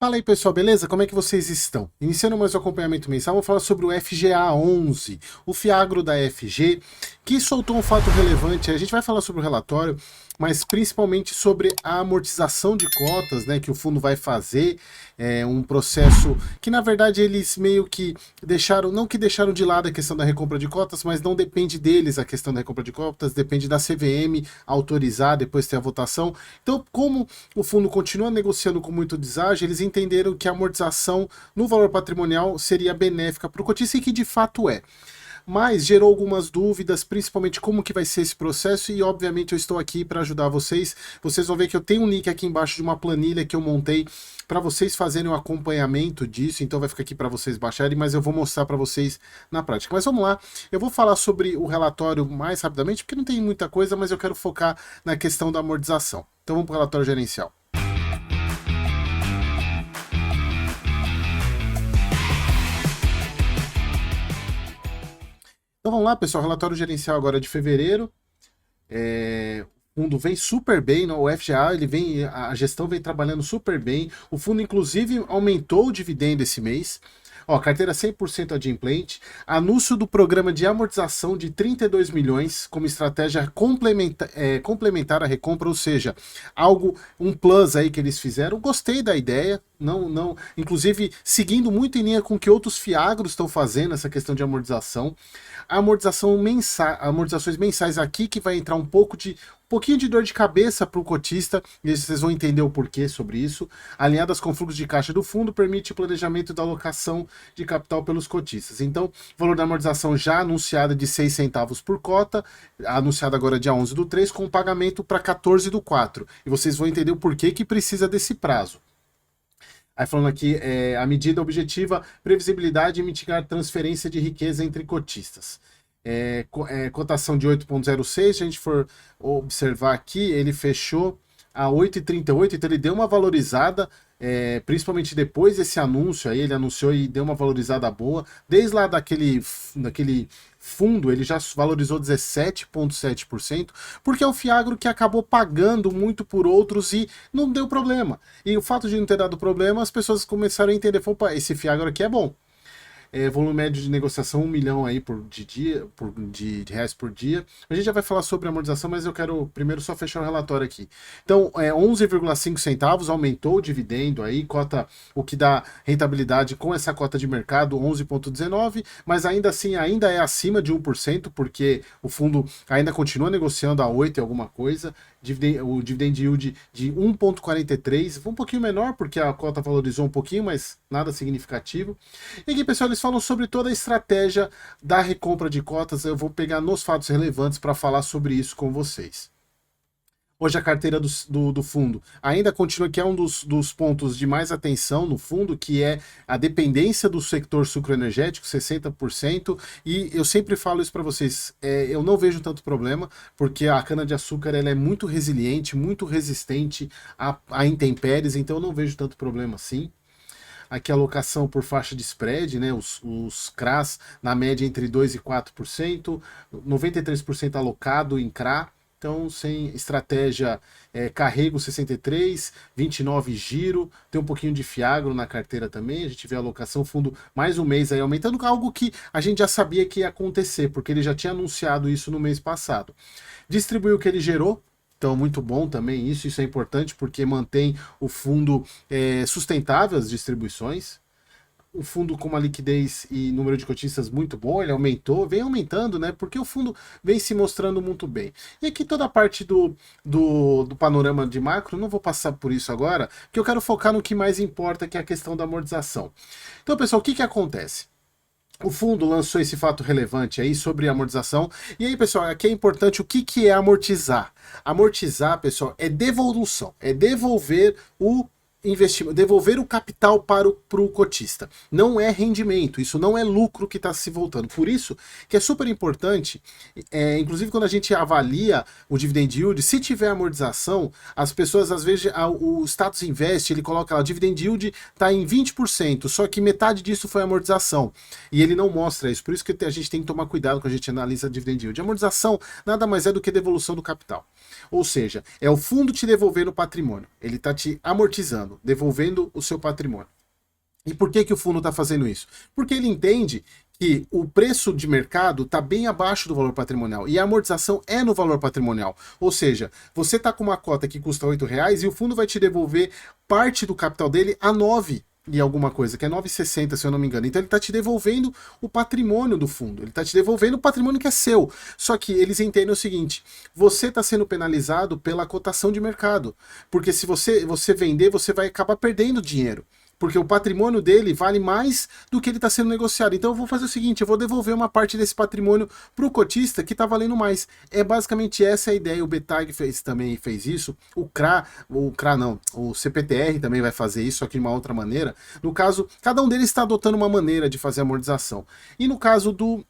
Fala aí pessoal, beleza? Como é que vocês estão? Iniciando mais o acompanhamento mensal, vamos falar sobre o FGA11, o Fiagro da FG, que soltou um fato relevante. A gente vai falar sobre o relatório, mas principalmente sobre a amortização de cotas, né, que o fundo vai fazer, um processo que na verdade eles meio que deixaram, não que deixaram de lado a questão da recompra de cotas, mas não depende deles a questão da recompra de cotas, depende da CVM autorizar, depois ter a votação. Então, como o fundo continua negociando com muito deságio, eles entenderam que a amortização no valor patrimonial seria benéfica para o cotista e que de fato é. Mas gerou algumas dúvidas, principalmente como que vai ser esse processo e obviamente eu estou aqui para ajudar vocês. Vocês vão ver que eu tenho um link aqui embaixo de uma planilha que eu montei para vocês fazerem um acompanhamento disso, então vai ficar aqui para vocês baixarem, mas eu vou mostrar para vocês na prática. Mas vamos lá, eu vou falar sobre o relatório mais rapidamente, porque não tem muita coisa, mas eu quero focar na questão da amortização. Então vamos para o relatório gerencial. Então vamos lá, pessoal, relatório gerencial agora de fevereiro. O fundo vem super bem, o FGA, a gestão vem trabalhando super bem. O fundo, inclusive, aumentou o dividendo esse mês. Ó, carteira 100% adimplente. Anúncio do programa de amortização de 32 milhões como estratégia complementar à recompra, ou seja, um plus aí que eles fizeram. Gostei da ideia. Inclusive seguindo muito em linha com o que outros fiagros estão fazendo, essa questão de amortização. A amortizações mensais aqui que vai entrar um pouquinho de dor de cabeça para o cotista, e vocês vão entender o porquê sobre isso. Alinhadas com fluxo de caixa do fundo, permite o planejamento da alocação de capital pelos cotistas. Então, valor da amortização já anunciada de 6 centavos por cota, anunciada agora dia 11/3, com pagamento para 14/4. E vocês vão entender o porquê que precisa desse prazo. Aí falando aqui, a medida objetiva, previsibilidade e mitigar transferência de riqueza entre cotistas. Cotação de 8,06, se a gente for observar aqui, ele fechou a 8,38, então ele deu uma valorizada, principalmente depois desse anúncio aí, ele anunciou e deu uma valorizada boa, desde lá daquele fundo ele já valorizou 17,7%, porque é um fiagro que acabou pagando muito por outros e não deu problema. E o fato de não ter dado problema, as pessoas começaram a entender, opa, esse fiagro aqui é bom. Volume médio de negociação 1 milhão aí de reais por dia. A gente já vai falar sobre amortização, mas eu quero primeiro só fechar o relatório aqui. Então, 11,5 centavos, aumentou o dividendo aí, o que dá rentabilidade com essa cota de mercado, 11,19, mas ainda assim, ainda é acima de 1%, porque o fundo ainda continua negociando a 8 e alguma coisa. O dividend yield de 1,43, um pouquinho menor, porque a cota valorizou um pouquinho, mas nada significativo. E aqui, pessoal, eles falam sobre toda a estratégia da recompra de cotas. Eu vou pegar nos fatos relevantes para falar sobre isso com vocês. Hoje a carteira do fundo ainda continua, que é um dos pontos de mais atenção no fundo, que é a dependência do setor sucroenergético, 60%, e eu sempre falo isso para vocês, eu não vejo tanto problema, porque a cana-de-açúcar ela é muito resiliente, muito resistente a intempéries, então eu não vejo tanto problema assim. Aqui a alocação por faixa de spread, né, os CRAs na média entre 2% e 4%, 93% alocado em CRA. Então, sem estratégia, carrego 63, 29 giro, tem um pouquinho de fiagro na carteira também, a gente vê a alocação fundo mais um mês aí aumentando, algo que a gente já sabia que ia acontecer, porque ele já tinha anunciado isso no mês passado. Distribuiu o que ele gerou, então muito bom também isso é importante, porque mantém o fundo sustentável, as distribuições. O fundo com uma liquidez e número de cotistas muito bom, ele vem aumentando, né? Porque o fundo vem se mostrando muito bem. E aqui toda a parte do panorama de macro, não vou passar por isso agora, porque eu quero focar no que mais importa, que é a questão da amortização. Então, pessoal, o que acontece? O fundo lançou esse fato relevante aí sobre a amortização. E aí, pessoal, aqui é importante o que é amortizar. Amortizar, pessoal, é devolução, é devolver o investimento, devolver o capital para o cotista. Não é rendimento, isso não é lucro que está se voltando. Por isso que é super importante, inclusive quando a gente avalia o dividend yield, se tiver amortização, as pessoas às vezes, o Status Invest, ele coloca lá, o dividend yield está em 20%, só que metade disso foi amortização. E ele não mostra isso, por isso que a gente tem que tomar cuidado quando a gente analisa dividend yield. A amortização nada mais é do que devolução do capital. Ou seja, é o fundo te devolvendo o patrimônio. Ele está te amortizando, devolvendo o seu patrimônio. E por que o fundo está fazendo isso? Porque ele entende que o preço de mercado está bem abaixo do valor patrimonial e a amortização é no valor patrimonial. Ou seja, você está com uma cota que custa R$8 e o fundo vai te devolver parte do capital dele a 9 e alguma coisa, que é 9,60, se eu não me engano. Então ele está te devolvendo o patrimônio do fundo, ele está te devolvendo o patrimônio que é seu. Só que eles entendem o seguinte, você está sendo penalizado pela cotação de mercado, porque se você vender, você vai acabar perdendo dinheiro. Porque o patrimônio dele vale mais do que ele está sendo negociado. Então eu vou fazer o seguinte, eu vou devolver uma parte desse patrimônio para o cotista que está valendo mais. É basicamente essa a ideia. O BTAG também fez isso. O CPTR também vai fazer isso, só que de uma outra maneira. No caso, cada um deles está adotando uma maneira de fazer a amortização. E no caso do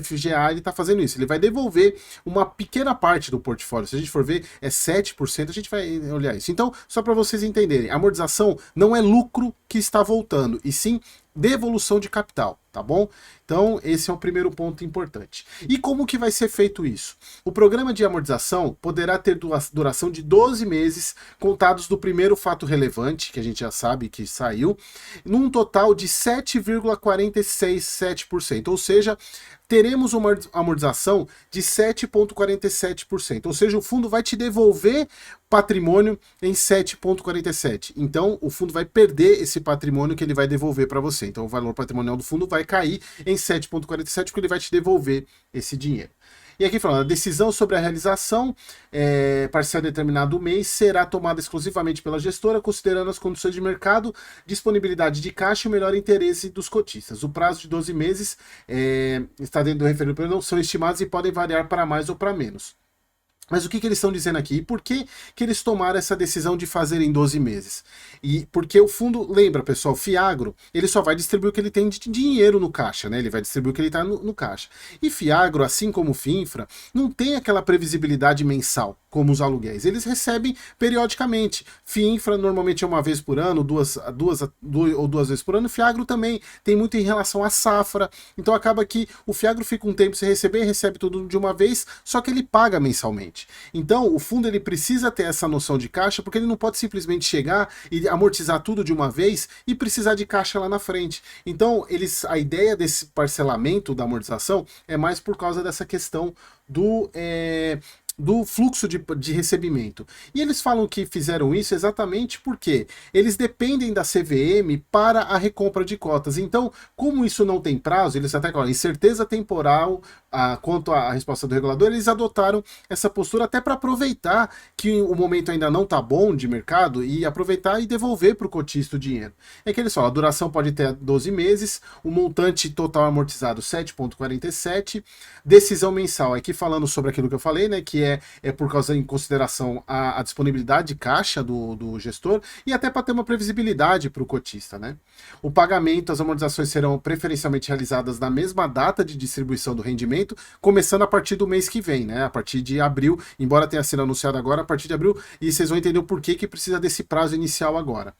FGA, ele está fazendo isso. Ele vai devolver uma pequena parte do portfólio. Se a gente for ver, é 7%, a gente vai olhar isso. Então, só para vocês entenderem, a amortização não é lucro que está voltando, e sim devolução de capital, tá bom? Então, esse é o primeiro ponto importante. E como que vai ser feito isso? O programa de amortização poderá ter duração de 12 meses, contados do primeiro fato relevante, que a gente já sabe que saiu, num total de 7,467%, ou seja, teremos uma amortização de 7,47%, ou seja, o fundo vai te devolver patrimônio em 7,47%. Então, o fundo vai perder esse patrimônio que ele vai devolver para você. Então, o valor patrimonial do fundo vai cair em 7,47% porque ele vai te devolver esse dinheiro. E aqui falando, a decisão sobre a realização parcial determinado mês será tomada exclusivamente pela gestora, considerando as condições de mercado, disponibilidade de caixa e o melhor interesse dos cotistas. O prazo de 12 meses está dentro do referido período, são estimados e podem variar para mais ou para menos. Mas o que eles estão dizendo aqui? E por que eles tomaram essa decisão de fazer em 12 meses? E porque o fundo, lembra pessoal, Fiagro, ele só vai distribuir o que ele tem de dinheiro no caixa, né? Ele vai distribuir o que ele está no caixa. E Fiagro, assim como o Finfra, não tem aquela previsibilidade mensal, como os aluguéis. Eles recebem periodicamente. Finfra normalmente é uma vez por ano, duas vezes por ano. Fiagro também tem muito em relação à safra. Então acaba que o Fiagro fica um tempo sem receber, recebe tudo de uma vez, só que ele paga mensalmente. Então, o fundo ele precisa ter essa noção de caixa, porque ele não pode simplesmente chegar e amortizar tudo de uma vez e precisar de caixa lá na frente. Então, a ideia desse parcelamento da amortização é mais por causa dessa questão do fluxo de recebimento. E eles falam que fizeram isso exatamente porque eles dependem da CVM para a recompra de cotas. Então, como isso não tem prazo, eles até falam incerteza temporal quanto à resposta do regulador, eles adotaram essa postura até para aproveitar que o momento ainda não está bom de mercado e aproveitar e devolver para o cotista o dinheiro. É que eles falam, a duração pode ter 12 meses, o montante total amortizado 7,47, decisão mensal, aqui falando sobre aquilo que eu falei, né, que é por causa em consideração a disponibilidade de caixa do gestor e até para ter uma previsibilidade para o cotista, né? O pagamento, as amortizações serão preferencialmente realizadas na mesma data de distribuição do rendimento, começando a partir do mês que vem, né? A partir de abril, embora tenha sido anunciado agora, a partir de abril, e vocês vão entender o porquê que precisa desse prazo inicial agora.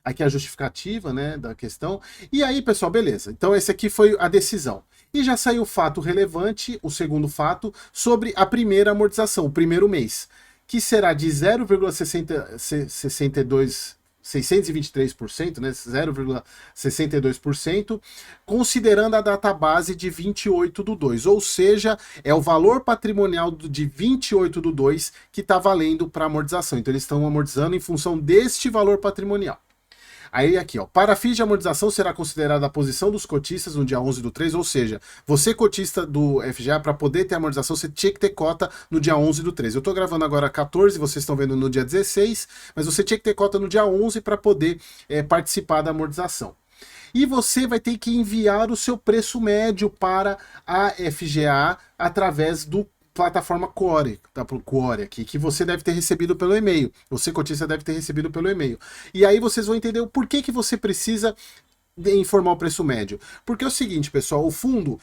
Aqui a justificativa, né, da questão. E aí, pessoal, beleza. Então, esse aqui foi a decisão. E já saiu o fato relevante, o segundo fato, sobre a primeira amortização, o primeiro mês, que será de 623%, né, 0,62%, considerando a data base de 28/2, ou seja, é o valor patrimonial de 28/2 que está valendo para amortização. Então eles estão amortizando em função deste valor patrimonial. Aí aqui, ó, para fins de amortização será considerada a posição dos cotistas no dia 11/3, ou seja, você cotista do FGA, para poder ter amortização, você tinha que ter cota no dia 11/3. Eu estou gravando agora 14, vocês estão vendo no dia 16, mas você tinha que ter cota no dia 11 para poder participar da amortização. E você vai ter que enviar o seu preço médio para a FGA através do plataforma Quora, tá? Quora aqui, que você deve ter recebido pelo e-mail. Você, cotista, deve ter recebido pelo e-mail. E aí vocês vão entender o porquê que você precisa informar o preço médio. Porque é o seguinte, pessoal, o fundo,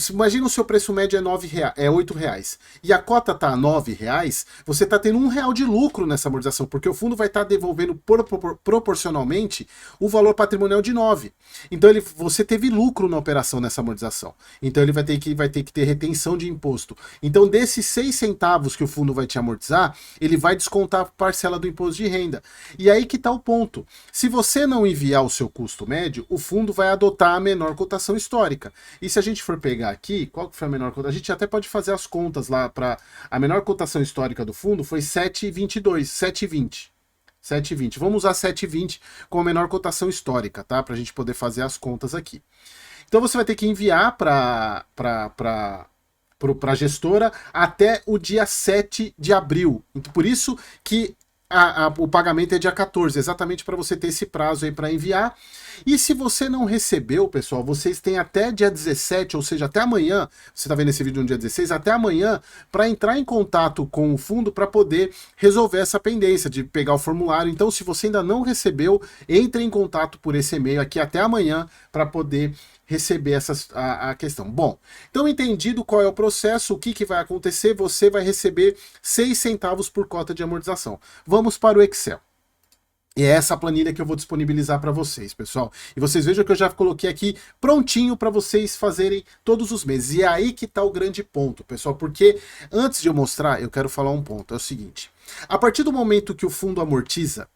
Imagina o seu preço médio é R$ 8 e a cota está a R$ 9, você está tendo R$ 1 de lucro nessa amortização, porque o fundo vai estar devolvendo proporcionalmente o valor patrimonial de 9. Então você teve lucro na operação nessa amortização. Então ele vai ter que ter retenção de imposto. Então desses 6 centavos que o fundo vai te amortizar, ele vai descontar a parcela do imposto de renda. E aí que está o ponto. Se você não enviar o seu custo médio, o fundo vai adotar a menor cotação histórica. E se a gente for pegar aqui, qual que foi a menor cotação? A gente até pode fazer as contas lá para a menor cotação histórica do fundo foi 7,22, 7,20. 7,20. Vamos usar 7,20 como a menor cotação histórica, tá? Para a gente poder fazer as contas aqui. Então você vai ter que enviar para a gestora até o dia 7 de abril. Então, por isso que o pagamento é dia 14, exatamente para você ter esse prazo aí para enviar. E se você não recebeu, pessoal, vocês têm até dia 17, ou seja, até amanhã, você está vendo esse vídeo no dia 16, até amanhã, para entrar em contato com o fundo para poder resolver essa pendência de pegar o formulário. Então, se você ainda não recebeu, entre em contato por esse e-mail aqui até amanhã para poder receber a questão. Bom, então entendido qual é o processo, o que vai acontecer, você vai receber 6 centavos por cota de amortização. Vamos para o Excel. E é essa planilha que eu vou disponibilizar para vocês, pessoal. E vocês vejam que eu já coloquei aqui prontinho para vocês fazerem todos os meses. E é aí que está o grande ponto, pessoal, porque antes de eu mostrar, eu quero falar um ponto. É o seguinte, a partir do momento que o fundo amortiza,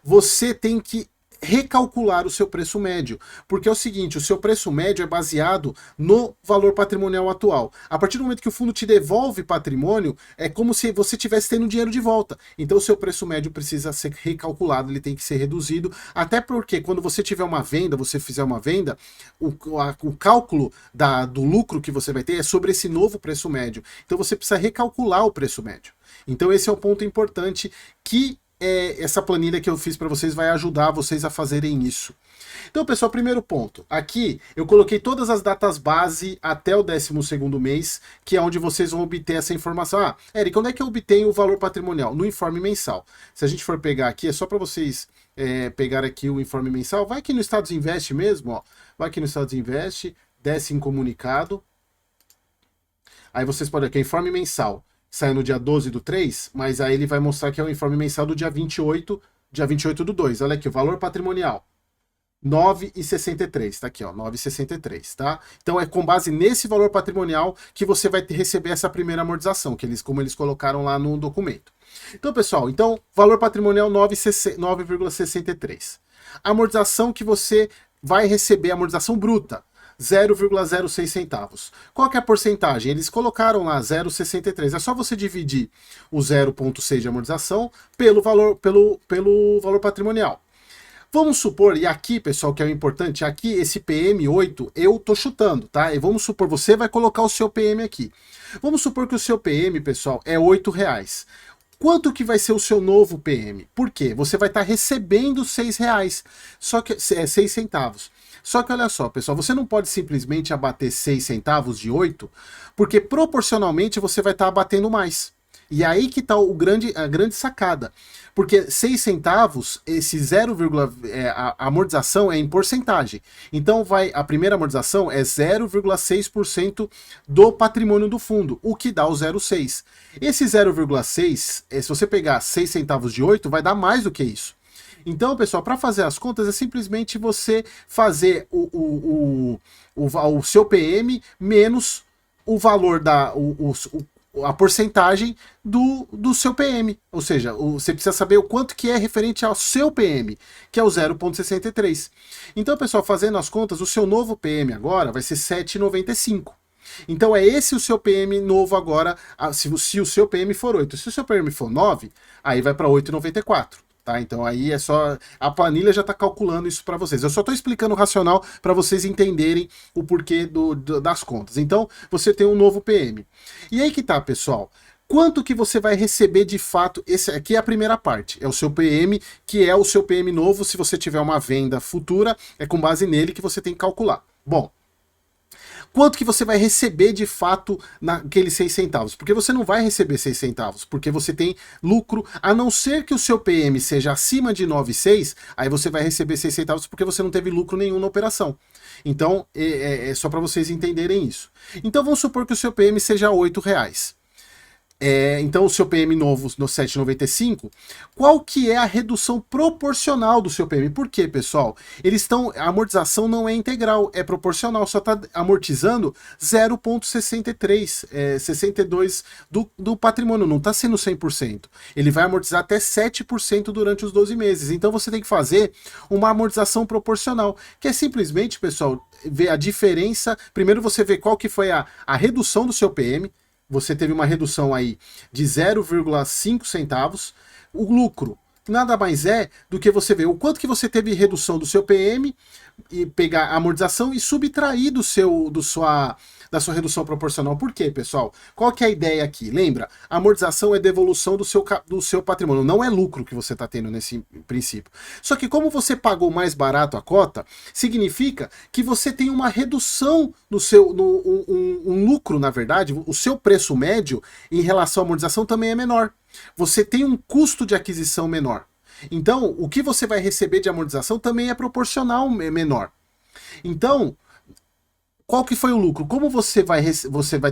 você tem que recalcular o seu preço médio, porque é o seguinte, o seu preço médio é baseado no valor patrimonial atual. A partir do momento que o fundo te devolve patrimônio, é como se você estivesse tendo dinheiro de volta. Então o seu preço médio precisa ser recalculado, ele tem que ser reduzido, até porque quando você tiver uma venda, você fizer uma venda, o cálculo do lucro que você vai ter é sobre esse novo preço médio. Então você precisa recalcular o preço médio. Então esse é o ponto importante que essa planilha que eu fiz para vocês vai ajudar vocês a fazerem isso. Então, pessoal, primeiro ponto. Aqui eu coloquei todas as datas base até o 12º mês, que é onde vocês vão obter essa informação. Ah, Eric, onde é que eu obtenho o valor patrimonial? No informe mensal. Se a gente for pegar aqui, é só para vocês pegar aqui o informe mensal. Vai aqui no Status Invest mesmo, ó. Vai aqui no Status Invest, desce em comunicado. Aí vocês podem aqui, informe mensal. Sai no dia 12/3, mas aí ele vai mostrar que é o informe mensal do dia 28/2. Olha aqui, o valor patrimonial. 9,63, tá aqui, ó, 9,63, tá? Então é com base nesse valor patrimonial que você vai receber essa primeira amortização, como eles colocaram lá no documento. Então, pessoal, valor patrimonial 9,63. Amortização que você vai receber, amortização bruta, 0,06 centavos. Qual que é a porcentagem? Eles colocaram lá 0,63. É só você dividir o 0,6 de amortização pelo valor patrimonial. Vamos supor, e aqui, pessoal, que é o importante, aqui esse PM8 eu tô chutando, tá? E vamos supor, você vai colocar o seu PM aqui. Vamos supor que o seu PM, pessoal, é R$8. Quanto que vai ser o seu novo PM? Por quê? Você vai estar recebendo R$6, só que 6 centavos. Só que olha só, pessoal, você não pode simplesmente abater 6 centavos de 8, porque proporcionalmente você vai estar abatendo mais. E aí que está a grande sacada. Porque 6 centavos, esse a amortização é em porcentagem. Então a primeira amortização é 0,6% do patrimônio do fundo, o que dá o 0,6. Esse 0,6, se você pegar 6 centavos de 8, vai dar mais do que isso. Então, pessoal, para fazer as contas é simplesmente você fazer o seu PM menos o valor a porcentagem do seu PM. Ou seja, você precisa saber o quanto que é referente ao seu PM, que é o 0,63. Então, pessoal, fazendo as contas, o seu novo PM agora vai ser 7,95. Então é esse o seu PM novo agora, se o seu PM for 8. Se o seu PM for 9, aí vai para 8,94. Tá? Então aí é só, a planilha já está calculando isso para vocês. Eu só estou explicando o racional para vocês entenderem o porquê das contas. Então você tem um novo PM. E aí que tá, pessoal. Quanto que você vai receber de fato? Esse aqui é a primeira parte, é o seu PM, que é o seu PM novo. Se você tiver uma venda futura, é com base nele que você tem que calcular. Bom, quanto que você vai receber de fato naqueles 6 centavos. Porque você não vai receber 6 centavos, porque você tem lucro, a não ser que o seu PM seja acima de 9,6, aí você vai receber 6 centavos porque você não teve lucro nenhum na operação. Então, é só para vocês entenderem isso. Então, vamos supor que o seu PM seja R$8. Então o seu PM novo no 7,95, qual que é a redução proporcional do seu PM? Por quê, pessoal? A amortização não é integral, é proporcional, só está amortizando 0,63, 62 do patrimônio, não está sendo 100%. Ele vai amortizar até 7% durante os 12 meses. Então você tem que fazer uma amortização proporcional, que é simplesmente, pessoal, ver a diferença. Primeiro você vê qual que foi a redução do seu PM. Você teve uma redução aí de 0,5 centavos. O lucro nada mais é do que você ver o quanto que você teve redução do seu PM e pegar a amortização e subtrair da sua redução proporcional. Por quê, pessoal? Qual que é a ideia aqui? Lembra? A amortização é devolução do seu patrimônio, não é lucro que você está tendo nesse princípio. Só que como você pagou mais barato a cota, significa que você tem uma redução no um lucro, na verdade, o seu preço médio em relação à amortização também é menor. Você tem um custo de aquisição menor. Então, o que você vai receber de amortização também é proporcional menor. Então, qual que foi o lucro? Como você vai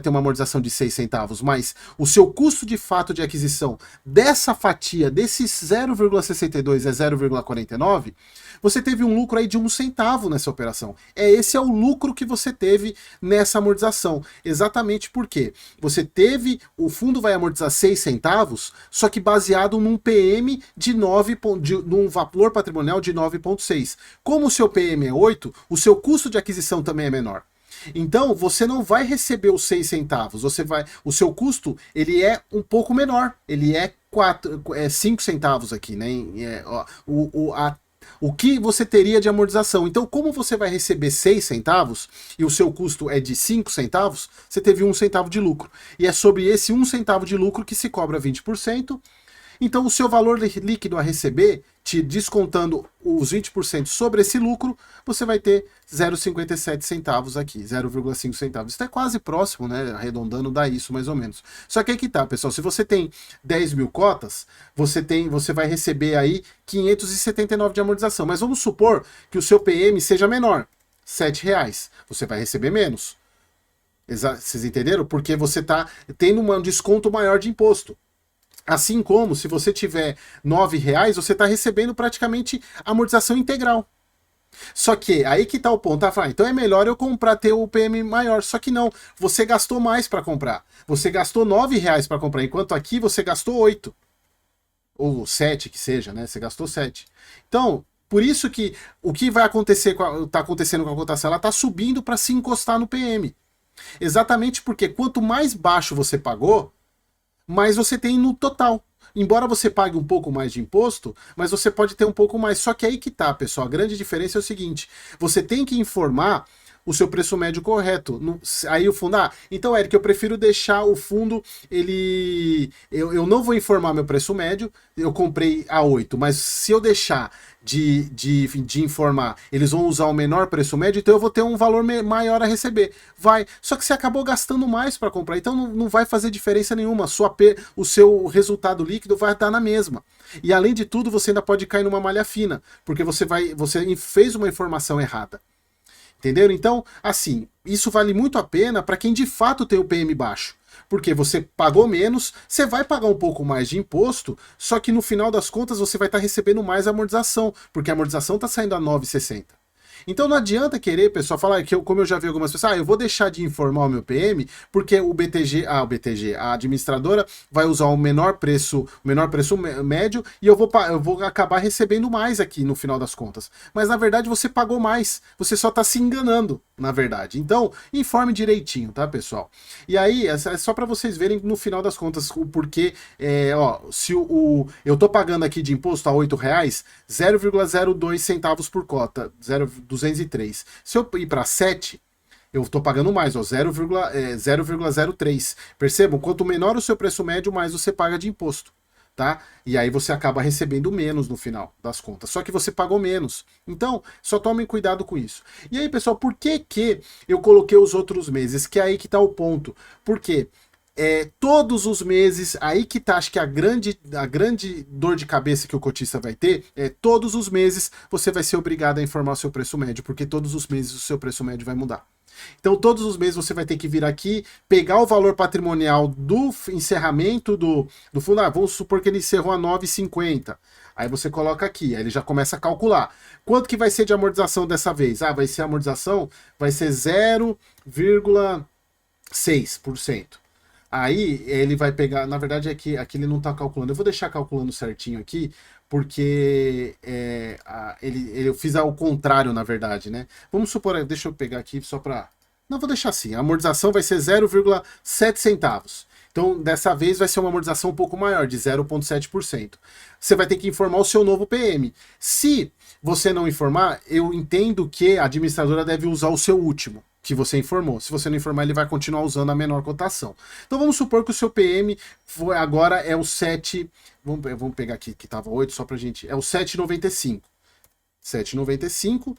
ter uma amortização de 6 centavos, mas o seu custo de fato de aquisição dessa fatia, desses 0,62 é 0,49, você teve um lucro aí de 1 centavo nessa operação. Esse é o lucro que você teve nessa amortização. Exatamente porque o fundo vai amortizar 6 centavos, só que baseado num PM num valor patrimonial de 9,6. Como o seu PM é 8, o seu custo de aquisição também é menor. Então, você não vai receber os 6 centavos, o seu custo ele é um pouco menor, ele é 5 centavos aqui, né? O que você teria de amortização. Então, como você vai receber 6 centavos e o seu custo é de 5 centavos, você teve 1 centavo de lucro. E é sobre esse 1 centavo de lucro que se cobra 20%. Então, o seu valor líquido a receber, te descontando os 20% sobre esse lucro, você vai ter 0,57 centavos aqui, 0,5 centavos. Isso é quase próximo, né? Arredondando, dá isso mais ou menos. Só que aí que tá, pessoal. Se você tem 10 mil cotas, você vai receber aí 579 de amortização. Mas vamos supor que o seu PM seja menor, R$7. Você vai receber menos. Vocês entenderam? Porque você está tendo um desconto maior de imposto. Assim como, se você tiver R$9, você está recebendo praticamente amortização integral. Só que, aí que tá o ponto, tá? Então é melhor eu ter o PM maior. Só que não, você gastou mais para comprar. Você gastou R$9 para comprar, enquanto aqui você gastou 8. Ou 7, que seja, né? Você gastou 7. Então, por isso que o que vai acontecer, tá acontecendo com a cotação, ela tá subindo para se encostar no PM. Exatamente porque quanto mais baixo você pagou, mais você tem no total. Embora você pague um pouco mais de imposto, mas você pode ter um pouco mais. Só que aí que tá, pessoal. A grande diferença é o seguinte: você tem que informar o seu preço médio correto. Aí o fundo, então, Eric, eu prefiro deixar o fundo, eu não vou informar meu preço médio, eu comprei a 8, mas se eu deixar de informar, eles vão usar o menor preço médio, então eu vou ter um valor maior a receber. Só que você acabou gastando mais para comprar, então não vai fazer diferença nenhuma. O seu resultado líquido vai estar na mesma. E além de tudo, você ainda pode cair numa malha fina, porque você fez uma informação errada. Entenderam? Então, assim, isso vale muito a pena para quem de fato tem o PM baixo. Porque você pagou menos, você vai pagar um pouco mais de imposto, só que no final das contas você vai estar recebendo mais amortização, porque a amortização está saindo a 9,60. Então não adianta querer, pessoal, falar que como eu já vi algumas pessoas, eu vou deixar de informar o meu PM porque o BTG, a administradora vai usar o menor preço médio e eu vou acabar recebendo mais aqui no final das contas. Mas na verdade você pagou mais, você só está se enganando, na verdade. Então, informe direitinho, tá, pessoal? E aí, é só para vocês verem no final das contas o porquê, se eu tô pagando aqui de imposto a R$8, 0,02 centavos por cota, 203. Se eu ir para 7, eu estou pagando mais, 0,03. Percebam? Quanto menor o seu preço médio, mais você paga de imposto. tá? E aí você acaba recebendo menos no final das contas, só que você pagou menos. Então, só tomem cuidado com isso. E aí, pessoal, por que que eu coloquei os outros meses? Que é aí que tá o ponto. Por quê? Todos os meses, aí que tá, acho que a grande dor de cabeça que o cotista vai ter, todos os meses você vai ser obrigado a informar o seu preço médio, porque todos os meses o seu preço médio vai mudar. Então, todos os meses você vai ter que vir aqui, pegar o valor patrimonial do encerramento do fundo. Vamos supor que ele encerrou a 9,50. Aí você coloca aqui, aí ele já começa a calcular. Quanto que vai ser de amortização dessa vez? Vai ser a amortização, vai ser 0,6%. Aí ele vai pegar, na verdade aqui ele não está calculando, eu vou deixar calculando certinho aqui, porque eu fiz ao contrário, na verdade, né? Vamos supor, deixa eu pegar aqui só para... Não, vou deixar assim, a amortização vai ser 0,7 centavos. Então, dessa vez vai ser uma amortização um pouco maior, de 0,7%. Você vai ter que informar o seu novo PM. Se você não informar, eu entendo que a administradora deve usar o seu último, que você informou. Se você não informar, ele vai continuar usando a menor cotação. Então vamos supor que o seu PM agora é o 7... Vamos pegar aqui que estava 8, só pra gente... É o 7,95. 7,95.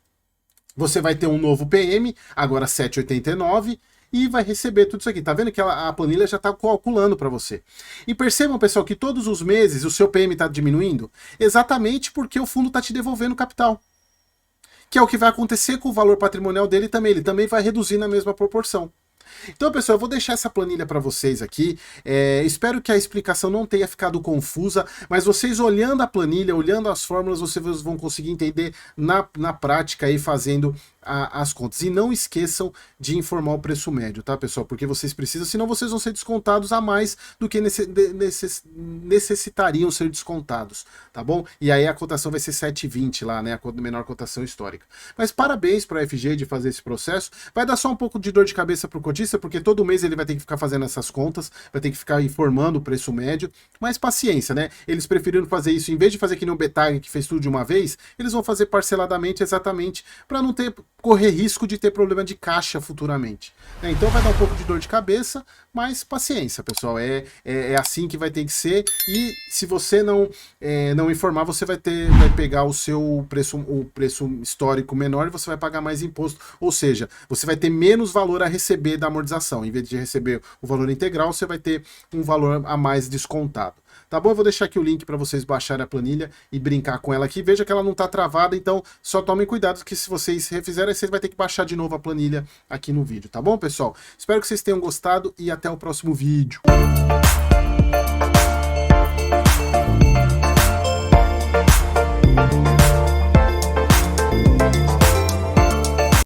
Você vai ter um novo PM, agora 7,89, e vai receber tudo isso aqui. Tá vendo que a planilha já está calculando para você. E percebam, pessoal, que todos os meses o seu PM está diminuindo exatamente porque o fundo está te devolvendo capital. Que é o que vai acontecer com o valor patrimonial dele também. Ele também vai reduzir na mesma proporção. Então, pessoal, eu vou deixar essa planilha para vocês aqui. Espero que a explicação não tenha ficado confusa, mas vocês olhando a planilha, olhando as fórmulas, vocês vão conseguir entender na prática aí fazendo as contas. E não esqueçam de informar o preço médio, tá, pessoal? Porque vocês precisam, senão vocês vão ser descontados a mais do que necessitariam ser descontados, tá bom? E aí a cotação vai ser 7,20 lá, né? A menor cotação histórica. Mas parabéns para a FG de fazer esse processo. Vai dar só um pouco de dor de cabeça para o cotista, porque todo mês ele vai ter que ficar fazendo essas contas, vai ter que ficar informando o preço médio, mas paciência, né? Eles preferiram fazer isso, em vez de fazer que nem o Betag, que fez tudo de uma vez, eles vão fazer parceladamente, exatamente, para não correr risco de ter problema de caixa futuramente. Então vai dar um pouco de dor de cabeça, mas paciência, pessoal, é assim que vai ter que ser, e se você não informar, você vai pegar o seu preço histórico menor e você vai pagar mais imposto, ou seja, você vai ter menos valor a receber da amortização. Em vez de receber o valor integral, você vai ter um valor a mais descontado. Tá bom? Eu vou deixar aqui o link para vocês baixarem a planilha e brincar com ela aqui. Veja que ela não está travada, então só tomem cuidado que se vocês refizerem, vocês vão ter que baixar de novo a planilha aqui no vídeo, tá bom, pessoal? Espero que vocês tenham gostado e até o próximo vídeo.